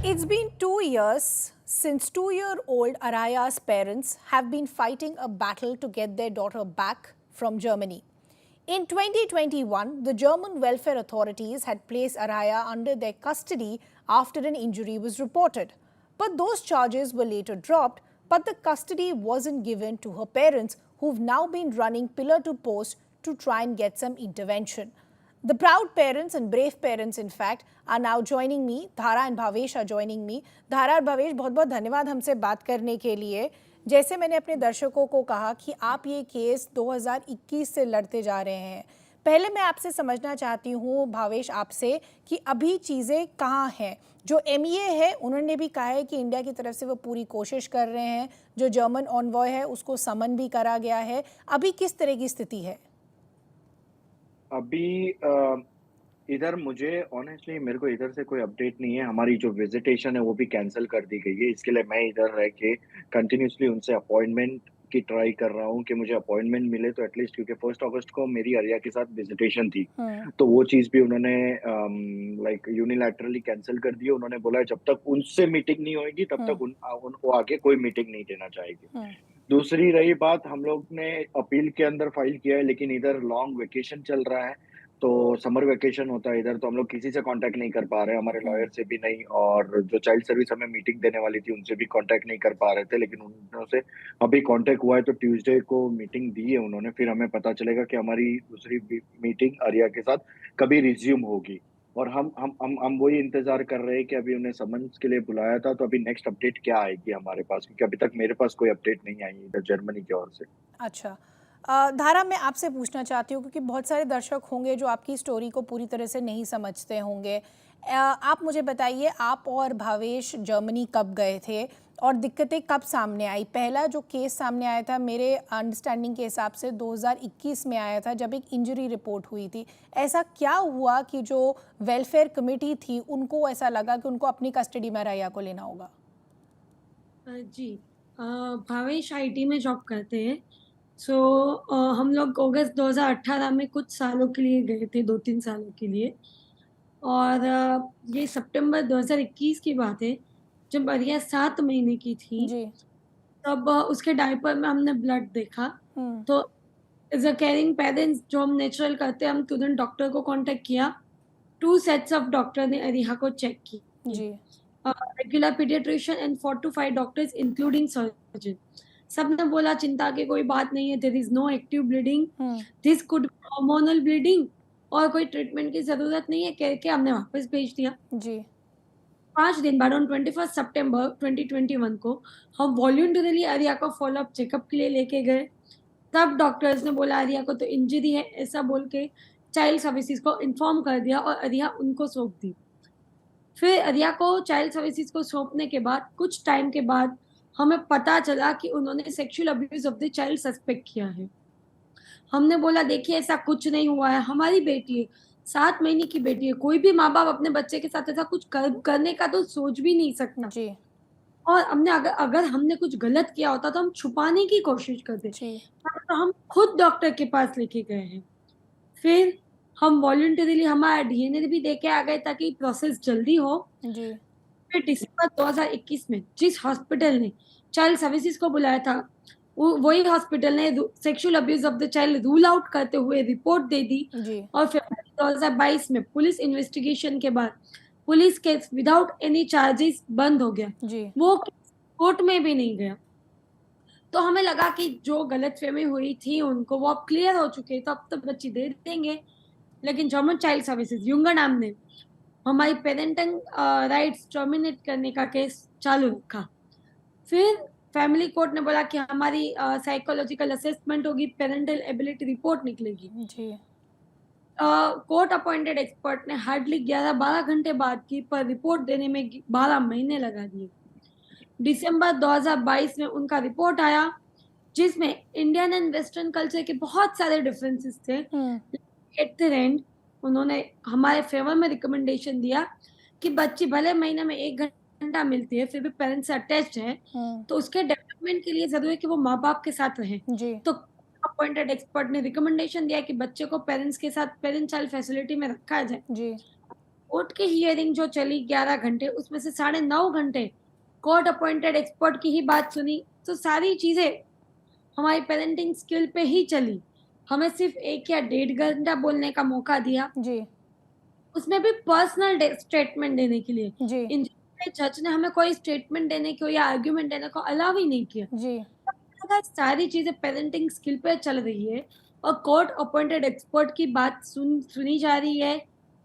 It's been 2 years since 2-year-old Araya's parents have been fighting a battle to get their daughter back from Germany. In 2021, the German welfare authorities had placed Araya under their custody after an injury was reported. But those charges were later dropped, but the custody wasn't given to her parents, who've now been running pillar to post to try and get some intervention. The proud parents and brave parents, in fact, are now joining me. Dhara and Bhavesh are joining me. धारा और भवेश, बहुत बहुत धन्यवाद हमसे बात करने के लिए. जैसे मैंने अपने दर्शकों को कहा कि आप ये केस 2021 से लड़ते जा रहे हैं. पहले मैं आपसे समझना चाहती हूँ भावेश आपसे कि अभी चीज़ें कहाँ हैं. जो एमईए है उन्होंने भी कहा है कि इंडिया की तरफ से वो पूरी कोशिश कर रहे हैं. जो जर्मन ऑनवॉय है उसको समन भी करा गया है. अभी किस तरह की स्थिति है? अभी इधर मुझे ऑनेस्टली मेरे को इधर से कोई अपडेट नहीं है। हमारी जो विजिटेशन है वो भी कैंसिल कर दी गई है। इसके लिए मैं इधर रह के कंटिन्यूअसली उनसे अपॉइंटमेंट की ट्राई कर रहा हूँ कि मुझे अपॉइंटमेंट मिले तो एटलीस्ट, क्योंकि 1 अगस्त को मेरी आर्या के साथ विजिटेशन थी। तो वो चीज़ भी उन्होंने लाइक यूनिलैटरली कैंसिल कर दी है। उन्होंने बोला है जब तक उनसे मीटिंग नहीं होएगी तब तक उनको आगे कोई मीटिंग नहीं देना चाहेगी। दूसरी रही बात, हम लोग ने अपील के अंदर फाइल किया है, लेकिन इधर लॉन्ग वेकेशन चल रहा है, तो समर वेकेशन होता है इधर, तो हम लोग किसी से कांटेक्ट नहीं कर पा रहे हैं, हमारे लॉयर से भी नहीं, और जो चाइल्ड सर्विस हमें मीटिंग देने वाली थी उनसे भी कांटेक्ट नहीं कर पा रहे थे। लेकिन उनसे अभी कांटेक्ट हुआ है, तो ट्यूसडे को मीटिंग दी है उन्होंने। फिर हमें पता चलेगा कि हमारी दूसरी मीटिंग आर्या के साथ कभी रिज्यूम होगी। और हम वही इंतजार कर रहे हैं कि अभी उन्हें समन्स के लिए बुलाया था, तो अभी नेक्स्ट अपडेट क्या आएगी हमारे पास, क्योंकि अभी तक मेरे पास कोई अपडेट नहीं आई इधर जर्मनी की ओर से। अच्छा, धारा मैं आपसे पूछना चाहती हूँ क्योंकि बहुत सारे दर्शक होंगे जो आपकी स्टोरी को पूरी तरह से नहीं समझते होंगे. आप मुझे बताइए, आप और भावेश जर्मनी कब गए थे और दिक्कतें कब सामने आई? पहला जो केस सामने आया था मेरे अंडरस्टैंडिंग के हिसाब से 2021 में आया था, जब एक इंजरी रिपोर्ट हुई थी. ऐसा क्या हुआ कि जो वेलफेयर कमेटी थी उनको ऐसा लगा कि उनको अपनी कस्टडी में राया को लेना होगा? जी, भावेश आईटी में जॉब करते हैं. सो हम लोग अगस्त 2018 में कुछ सालों के लिए गए थे, 2-3 सालों के लिए. और ये सितंबर 2021 की बात है, जब आर्या 7 महीने की थी. जी. तब उसके डायपर में हमने ब्लड देखा. हम्म. तो एज़ अ केयरिंग पेरेंट्स जो हम नेचुरल करते हैं, हम तुरंत डॉक्टर को कॉन्टैक्ट किया. 2 सेट्स ऑफ डॉक्टर ने आर्या को चेक की. जी. Regular pediatrician and 4 to 5 doctors including surgeon. सबने बोला चिंता की कोई बात नहीं है, there is no active bleeding, this could be hormonal bleeding, और कोई ट्रीटमेंट की जरूरत नहीं है, कह के हमने वापस भेज दिया. जी. 5 दिन बाद ऑन 21 सितंबर 2021 को हम वॉलंटरली आर्या को फॉलोअप चेकअप के लिए लेके गए. तब डॉक्टर्स ने बोला आर्या को तो इंजरी है, ऐसा बोल के चाइल्ड सर्विसेज को इन्फॉर्म कर दिया और आर्या उनको सौंप दी. फिर आर्या को चाइल्ड सर्विसेज को सौंपने के बाद कुछ टाइम के बाद हमें पता चला कि उन्होंने sexual abuse of the child suspect किया है. हमने बोला देखिए ऐसा कुछ नहीं हुआ है, हमारी बेटी है, 7 महीने की बेटी है, कोई भी माँ बाप अपने बच्चे के साथ ऐसा कुछ करने का तो सोच भी नहीं सकता. जी. और हमने अगर हमने कुछ गलत किया होता तो हम छुपाने की कोशिश करते. जी. तो हम खुद डॉक्टर के पास लेके गए हैं. फिर हम वॉलंटरीली हमारा डीएनए भी देके आ गए ताकि प्रोसेस जल्दी हो. जी. फिर दिसंबर 2021 में जिस हॉस्पिटल ने चाइल्ड सर्विसेज को बुलाया था, वही हॉस्पिटल ने sexual abuse of the child rule out करते हुए रिपोर्ट दे दी. जी. और फरवरी 2022 में पुलिस इन्वेस्टिगेशन के बाद police case without any charges बंद हो गया. जी. वो कोर्ट में भी नहीं गया. तो हमें लगा कि जो गलतफहमी हुई थी उनको वो अब क्लियर हो चुके, तो अब तो बच्ची दे देंगे. लेकिन जर्मन चाइल्ड सर्विसेज युंगर नाम ने हमारी पेरेंटिंग राइट्स टर्मिनेट करने का केस चालू रखा. फिर फैमिली कोर्ट ने बोला कि हमारी साइकोलॉजिकल असेसमेंट होगी, पेरेंटल एबिलिटी रिपोर्ट निकलेगी. जी. कोर्ट अपॉइंटेड एक्सपर्ट ने हार्डली 11-12 घंटे बाद की, पर रिपोर्ट देने में 12 महीने लगा दिए. दिसंबर 2022 में उनका रिपोर्ट आया जिसमें इंडियन एंड वेस्टर्न कल्चर के बहुत सारे डिफरेंसेस थे. एट द एंड उन्होंने हमारे फेवर में रिकमेंडेशन दिया कि बच्ची भले महीने में 1 घंटा मिलती है फिर भी पेरेंट्स से अटैच्ड है, तो उसके डेवलपमेंट के लिए जरूरी है कि वो माँ बाप के साथ रहे. जी. तो अपॉइंटेड एक्सपर्ट ने रिकमेंडेशन दिया कि बच्चे को पेरेंट्स के साथ पेरेंट चाइल्ड फैसिलिटी में रखा जाए. जी. कोर्ट की हियरिंग जो चली 11 घंटे, उसमें से 9.5 घंटे कोर्ट अपॉइंटेड एक्सपर्ट की ही बात सुनी। तो सारी चीजें हमारी पेरेंटिंग स्किल पे ही चली। हमें सिर्फ 1 या 1.5 घंटा बोलने का मौका दिया, जी, उसमें भी पर्सनल स्टेटमेंट देने के लिए। जी, जज ने हमें कोई स्टेटमेंट देने को या आर्ग्यूमेंट देने को अलाउ ही नहीं किया। जी। अगर सारी चीजें पेरेंटिंग स्किल पे चल रही है और कोर्ट अपॉइंटेड एक्सपर्ट की बात सुनी जा रही है,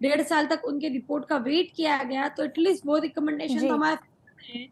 1.5 साल तक उनके रिपोर्ट का वेट किया गया, तो एटलीस्ट वो रिकमेंडेशन तो जी। हमारे सामने है,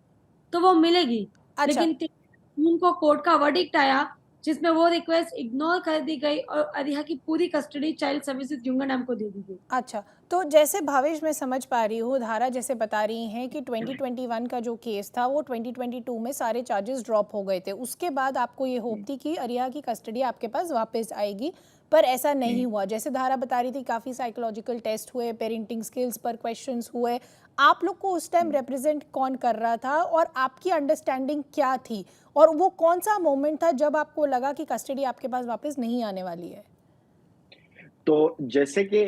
तो वो मिलेगी। अच्छा, लेकिन 3 जून को कोर्ट का वर्डिक्ट आया, जिसमें वो रिक्वेस्ट इग्नोर कर दी गई और अरिहा की पूरी कस्टडी चाइल्ड सर्विसेज यंगन को दे दी गई। अच्छा। तो जैसे भावेश मैं समझ पा रही हूँ, धारा जैसे बता रही हैं कि 2021 का जो केस था वो 2022 में सारे चार्जेस ड्रॉप हो गए थे। उसके बाद आपको ये होप थी कि अरिहा की कस्टडी आपके पास वापस आएगी, पर ऐसा नहीं हुआ। जैसे धारा बता रही थी काफ़ी साइकोलॉजिकल टेस्ट हुए, पेरेंटिंग स्किल्स पर क्वेश्चंस हुए। आप लोग को उस टाइम रिप्रेजेंट कौन कर रहा था और आपकी अंडरस्टैंडिंग क्या थी? और वो कौन सा मोमेंट था जब आपको लगा कि कस्टडी आपके पास वापस नहीं आने वाली है? तो जैसे कि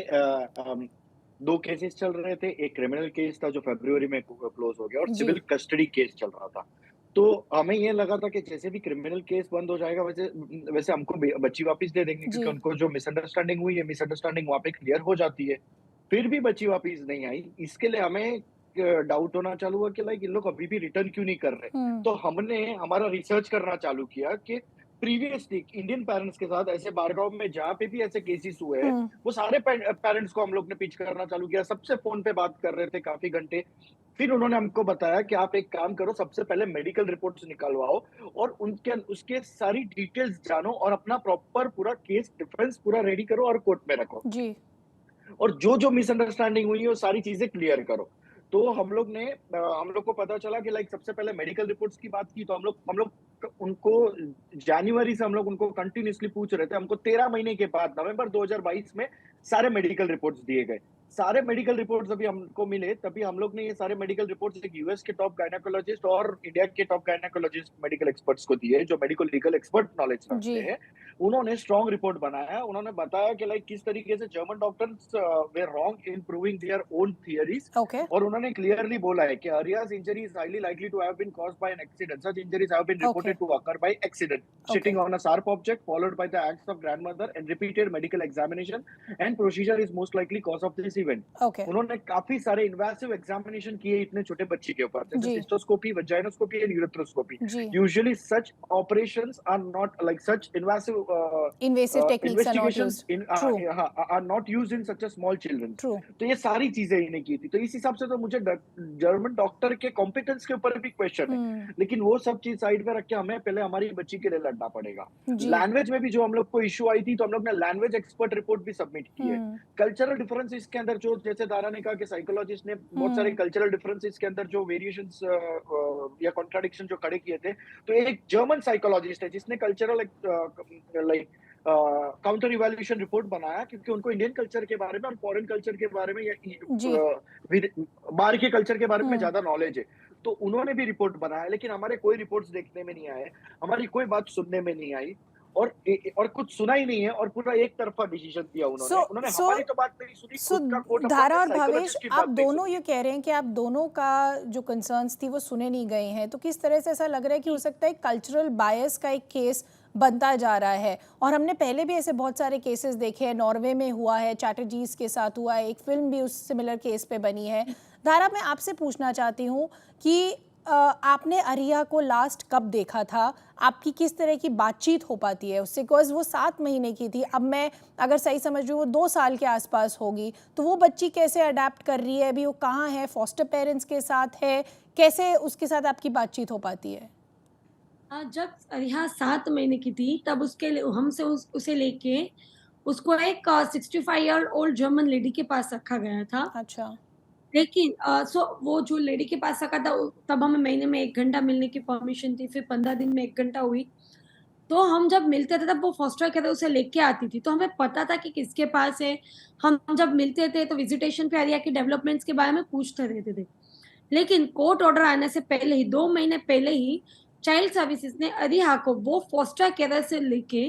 2 केसेस चल रहे थे, एक क्रिमिनल केस था जो फ़रवरी में क्लोज़ हो गया और जी, सिविल कस्टडी केस चल रहा था। तो हमें ये लगा था कि जैसे भी क्रिमिनल केस बंद हो जाएगा वैसे हमको बच्ची वापस दे देंगे जी। क्योंकि उनको जो मिसअंडरस्टैंडिंग हुई है, मिसअंडरस्टैंडिंग वहाँ पे क्लियर हो जाती है। फिर भी बच्ची वापस नहीं आई, इसके लिए हमें डाउट होना चालू हुआ कि लाइक इन लोग अभी भी रिटर्न क्यों नहीं कर रहे? हुँ, तो हमने हमारा रिसर्च करना चालू किया कि प्रीवियसली इंडियन पेरेंट्स के साथ ऐसे बारगांव में जहाँ पे भी ऐसे केसेस हुए हैं, हुँ। वो सारे पेरेंट्स को हम लोग ने पिच करना चालू किया। सबसे फ़ोन पे बात कर रहे थे काफ़ी घंटे। फिर उन्होंने हमको बताया कि आप एक काम करो, सबसे पहले मेडिकल रिपोर्ट्स निकलवाओ और उनके उसके सारी डिटेल्स जानो और अपना प्रॉपर पूरा केस डिफेंस पूरा रेडी करो और कोर्ट में रखो। जी, और जो मिसअंडरस्टैंडिंग हुई है वो सारी चीजें क्लियर करो। तो हम लोग को पता चला कि लाइक सबसे पहले मेडिकल रिपोर्ट्स की बात की तो हम लोग उनको जनवरी से हम लोग उनको कंटिन्यूअसली पूछ रहे थे। हमको 13 महीने के बाद नवंबर 2022 में सारे मेडिकल रिपोर्ट्स दिए गए। सारे मेडिकल रिपोर्ट्स अभी हमको मिले तभी हम लोग ने ये सारे मेडिकल रिपोर्ट्स एक यूएस के टॉप गायनेकोलॉजिस्ट और इंडिया के टॉप गायनेकोलॉजिस्ट मेडिकल एक्सपर्ट्स को दिए जो मेडिकल लीगल एक्सपर्ट नॉलेज जी। रखते हैं। उन्होंने स्ट्रॉन्ग रिपोर्ट बनाया। उन्होंने बताया कि लाइक किस तरीके से German doctors way wrong in proving their own theories okay, और उन्होंने क्लियरली बोला है कि Aria's injury is highly likely to have been caused by an accident. Such injuries have been okay, reported to occur by accident, okay, sitting on a sharp object followed by the acts of grandmother and repeated medical examination and procedure is most likely cause of this event. Okay. उन्होंने काफी सारे invasive examination किए इतने छोटे बच्चे के ऊपर जैसे जी, सिस्टोस्कोपी, वजाइनोस्कोपी एंड यूरेथ्रोस्कोपी। जी। Usually such operations are not like such invasive invasive techniques are not investigations used. in true, are not used in such a small children. True. तो ये सारी चीजें इन्हें की थी। तो इस हिसाब से तो मुझे जर्मन डॉक्टर के कॉम्पिटेंस के ऊपर भी क्वेश्चन है। हुँ, लेकिन वो सब चीज साइड पे रख के हमें पहले हमारी बच्ची के लिए लड़ना पड़ेगा। जी, लैंग्वेज में भी जो हम लोग को इश्यू आई थी तो हम लोग ने लैंग्वेज एक्सपर्ट रिपोर्ट भी सबमिट की है। हुँ, कल्चरल डिफरेंस इसके अंदर जो जैसे दारा ने कहा कि साइकोलॉजिस्ट ने बहुत सारे हुँ, कल्चरल डिफरेंसेस के अंदर जो वेरिएशंस या कॉन्ट्राडिक्शन जो खड़े किए थे। तो एक जर्मन साइकोलॉजिस्ट है जिसने cultural like counter evaluation report बनाया क्योंकि उनको इंडियन कल्चर के बारे में और फॉरेन कल्चर के बारे में या जी, बाहर के कल्चर के बारे में हुँ। ज्यादा नॉलेज है। तो उन्होंने भी रिपोर्ट बनाया लेकिन हमारे कोई रिपोर्ट्स देखने में नहीं आए, हमारी कोई बात सुनने में नहीं आई और कुछ सुना ही नहीं है और पूरा एक तरफा डिसीजन दिया सो उन्होंने। उन्होंने सो हमारी तो बात नहीं सुनी, सो खुद का कोर्ट धारा अपॉइंटेड और भावेश, साइकोलॉजिस्ट की आप बात नहीं दोनों सुनी। ये कह रहे हैं कि आप दोनों का जो कंसर्न्स थी वो सुने नहीं गए हैं, तो किस तरह से ऐसा लग रहा है कि हो सकता है कल्चरल बायस का एक केस बनता जा रहा है? और हमने पहले भी ऐसे बहुत सारे केसेस देखे हैं, नॉर्वे में हुआ है, चैटर्जीज के साथ हुआ है, एक फिल्म भी उस सिमिलर केस पे बनी है। धारा, मैं आपसे पूछना चाहती हूँ कि आपने अरिया को लास्ट कब देखा था? आपकी किस तरह की बातचीत हो पाती है उससे? बिकॉज वो 7 महीने की थी, अब मैं अगर सही समझ रही हूँ वो 2 साल के आसपास होगी, तो वो बच्ची कैसे अडेप्ट कर रही है? अभी वो कहाँ है? फॉस्टर पेरेंट्स के साथ है? कैसे उसके साथ आपकी बातचीत हो पाती है? जब अरिहा 7 महीने की थी, तब उसके लिए हमसे उसे लेके उसको एक 65 ईयर ओल्ड जर्मन लेडी के पास रखा गया था। अच्छा, लेकिन वो जो लेडी के पास रखा था, तब हमें महीने में 1 घंटा मिलने की परमिशन थी, फिर 15 दिन में 1 घंटा हुई। तो हम जब मिलते थे तब वो फॉस्टर केयर उसे लेके आती थी, तो हमें पता था कि किसके पास है। हम जब मिलते थे तो विजिटेशन पे आरिया के डेवलपमेंट्स के बारे में पूछते रहते थे। लेकिन कोर्ट ऑर्डर आने से पहले ही 2 महीने पहले ही चाइल्ड सर्विसेज ने अरिहा को वो फॉस्टर केयर से लेके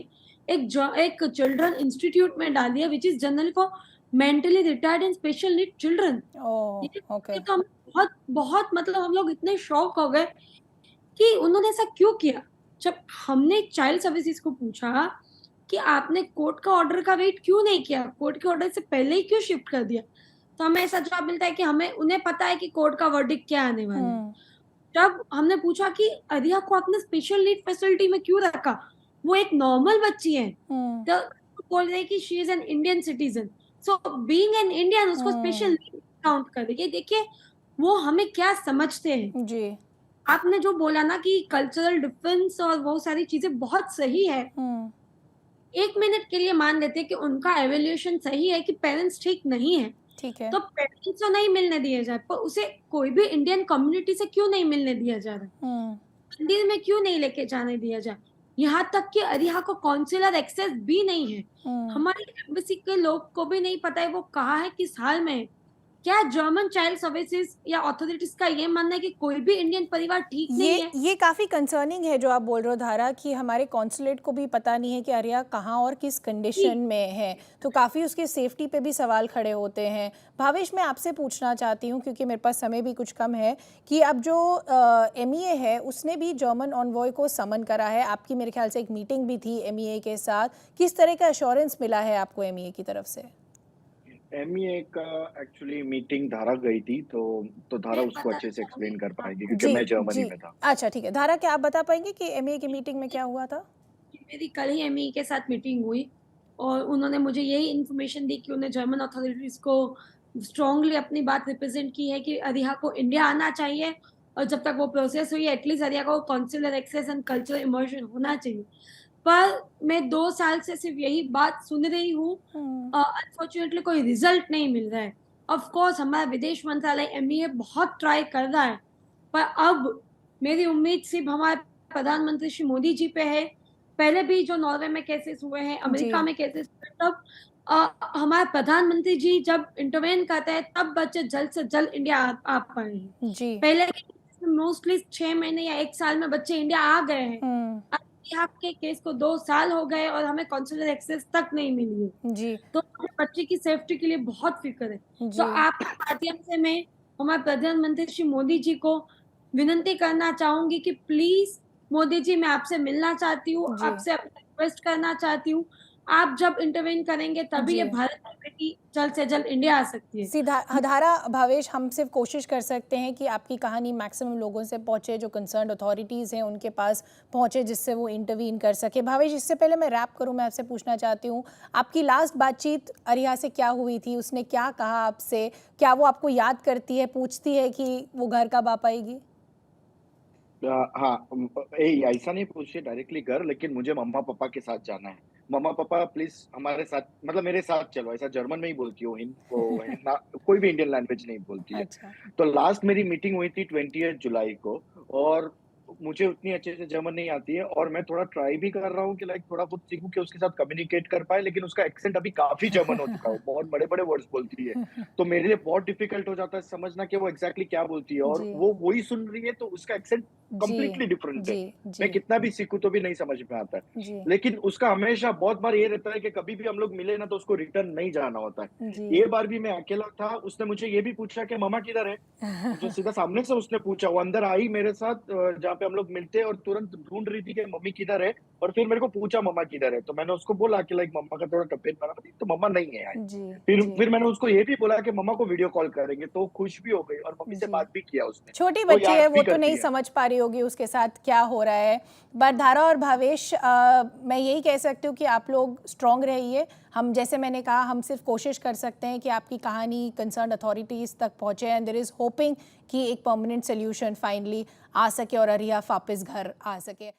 एक चिल्ड्रन इंस्टीट्यूट में डाल दिया, which is generally for mentally retired and special need children. Oh, ये ओके। तो हम बहुत बहुत मतलब हम लोग इतने शॉक हो गए कि उन्होंने ऐसा क्यों किया। जब हमने चाइल्ड सर्विसेज को पूछा कि आपने कोर्ट का ऑर्डर का वेट क्यों नहीं किया, कोर्ट के ऑर्डर से पहले ही क्यों शिफ्ट कर दिया, तो हमें ऐसा जवाब मिलता है कि हमें उन्हें पता है कि कोर्ट का वर्डिक्ट क्या आने वाला है। हम्म। जब हमने पूछा कि अरिया को आपने स्पेशल नीड फैसिलिटी में क्यों रखा, वो एक नॉर्मल बच्ची है, हम्म। तो बोल रहे हैं कि she is an Indian citizen, so being an Indian उसको स्पेशल नीड काउंट कर देखिए। देखिए वो हमें क्या समझते हैं। जी। आपने जो बोला ना कि कल्चरल डिफरेंस और वो सारी चीजें बहुत सही है, हम्म। 1 मिनट के लिए मान लेते हैं कि उनका एवेल्यूएशन सही है कि पेरेंट्स ठीक नहीं है, ठीक है। तो पेरेंट्स को नहीं मिलने दिया जाए, पर उसे कोई भी इंडियन कम्युनिटी से क्यों नहीं मिलने दिया जा रहा है, हम्म। मंदिर में क्यों नहीं लेके जाने दिया जाए, यहाँ तक कि अरिहा को काउंसिलर एक्सेस भी नहीं है। हम्म। हमारी एम्बेसी के लोग को भी नहीं पता है वो कहाँ है, किस हाल में है। क्या जर्मन चाइल्ड सर्विसेज या अथॉरिटीज का ये मानना है कि कोई भी इंडियन परिवार ठीक नहीं है? ये काफ़ी कंसर्निंग है जो आप बोल रहे हो धारा, कि हमारे कॉन्सुलेट को भी पता नहीं है कि आर्या कहाँ और किस कंडीशन में है, तो काफ़ी उसके सेफ्टी पे भी सवाल खड़े होते हैं। भावेश, मैं आपसे पूछना चाहती हूँ क्योंकि मेरे पास समय भी कुछ कम है, कि अब जो MEA है उसने भी जर्मन ऑनवॉय को समन करा है, आपकी मेरे ख्याल से एक मीटिंग भी थी MEA के साथ, किस तरह का एश्योरेंस मिला है आपको MEA की तरफ से? MEA का एक्चुअली मीटिंग धारा गई थी, तो धारा मैं उसको बताना अच्छे से एक्सप्लेन चाहूंगी कर पाएगी क्योंकि जी, मैं जर्मनी जी। में था। अच्छा, ठीक है। धारा, क्या आप बता पाएंगे कि MEA की मीटिंग में क्या हुआ था? मेरी कल ही एमई के साथ मीटिंग हुई और उन्होंने मुझे यही इन्फॉर्मेशन दी कि उन्हें जर्मन अथॉरिटीज को स्ट्रांगली अपनी बात रिप्रेजेंट की है कि अरिहा को इंडिया आना चाहिए, और जब तक वो प्रोसेस हुई एटलीस्ट अरिहा को consular access and cultural immersion होना चाहिए। पर मैं 2 साल से सिर्फ यही बात सुन रही हूँ, हम्म। अनफॉर्चुनेटली कोई रिजल्ट नहीं मिल रहा है। ऑफ कोर्स हमारा विदेश मंत्रालय एमईए बहुत ट्राई कर रहा है, पर अब मेरी उम्मीद सिर्फ हमारे प्रधानमंत्री श्री मोदी जी पे है। पहले भी जो नॉर्वे में केसेस हुए हैं, जी। अमेरिका में केसेस हुए, तब हमारे प्रधानमंत्री जी जब इंटरवेन करते हैं तब बच्चे जल्द से जल्द इंडिया आ पाए हैं। जी। पहले मोस्टली 6 महीने या 1 साल में बच्चे इंडिया आ गए हैं। हम्म। अब यहाँ के केस को 2 साल हो गए और हमें कॉन्सुलर एक्सेस तक नहीं मिली है। जी। तो मुझे बच्चे की सेफ्टी के लिए बहुत फिक्र है। तो जी। आपके माध्यम से मैं हमारे प्रधानमंत्री श्री मोदी जी को विनती करना चाहूंगी कि प्लीज मोदी जी, मैं आपसे मिलना चाहती हूँ, जी। आपसे अपना रिक्वेस्ट करना चाहती हूँ। आप जब इंटरवेन करेंगे तभी जी। ये भारत की बेटी जल्द से जल्द इंडिया आ सकती है। सीधा धारा, भावेश, हम सिर्फ कोशिश कर सकते हैं कि आपकी कहानी मैक्सिमम लोगों से पहुंचे, जो कंसर्न अथॉरिटीज़ हैं उनके पास पहुंचे, जिससे वो इंटरवीन कर सके। भावेश, इससे पहले मैं रैप करूं, मैं आपसे पूछना चाहती हूं, आपकी लास्ट बातचीत अरिहा से क्या हुई थी? उसने क्या कहा आपसे? क्या वो आपको याद करती है, पूछती है कि वो घर कब आ पाएगी? हाँ, ऐसा नहीं पूछिए डायरेक्टली घर, लेकिन मुझे मम्मा पापा के साथ जाना है। मम्मा पापा प्लीज हमारे साथ, मतलब मेरे साथ चलो। ऐसा जर्मन में ही बोलती हो, ना कोई भी इंडियन लैंग्वेज नहीं बोलती है। अच्छा। तो लास्ट मेरी मीटिंग हुई थी 20 जुलाई को, और मुझे उतनी अच्छे से जर्मन नहीं आती है, और मैं थोड़ा ट्राई भी कर रहा हूँ कि लाइक थोड़ा बहुत सीखूं कि उसके साथ कम्युनिकेट कर पाए, लेकिन उसका एक्सेंट अभी काफी जर्मन हो चुका है, वो बहुत बड़े बड़े वर्ड्स बोलती है। तो मेरे लिए बहुत डिफिकल्ट हो जाता है समझना कि वो एग्जैक्टली क्या बोलती है, और जी। वो वही सुन रही है, तो उसका एक्सेंट जी। कंप्लीटली डिफरेंट है। जी। मैं जी। कितना भी सीखूं तो भी नहीं समझ में आता है। जी। लेकिन उसका हमेशा बहुत बार ये रहता है कि कभी भी हम लोग मिले ना, तो उसको रिटर्न नहीं जाना होता है। जी। ये बार भी मैं अकेला था, उसने मुझे ये भी पूछा कि मम्मा किधर है? मुझे सीधा सामने से उसने पूछा, वो अंदर आई मेरे साथ जहाँ पे हम लोग मिलते हैं, और तुरंत ढूंढ रही थी कि मम्मी किधर है, और फिर मेरे को पूछा मम्मा किधर है, तो मैंने उसको बोला कि लाइक मम्मा का थोड़ा तबीयत खराब थी, तो मम्मा नहीं है आई। जी। जी। फिर मैंने उसको ये भी बोला कि मम्मा को वीडियो कॉल करेंगे, तो वो खुश भी हो गई और मम्मी से जी। बात भी किया उसने। छोटी तो बच्ची है, याद वो भी तो करती नहीं है। समझ पा रही होगी उसके साथ क्या हो रहा है। बट धारा और भावेश, मैं यही कह सकती हूँ कि आप लोग स्ट्रॉन्ग रहिए। हम, जैसे मैंने कहा, हम सिर्फ कोशिश कर सकते हैं कि आपकी कहानी कंसर्न अथॉरिटीज़ तक पहुँचे, एंड देयर इज़ होपिंग कि एक परमानेंट सोल्यूशन फाइनली आ सके और अरिहा वापस घर आ सके।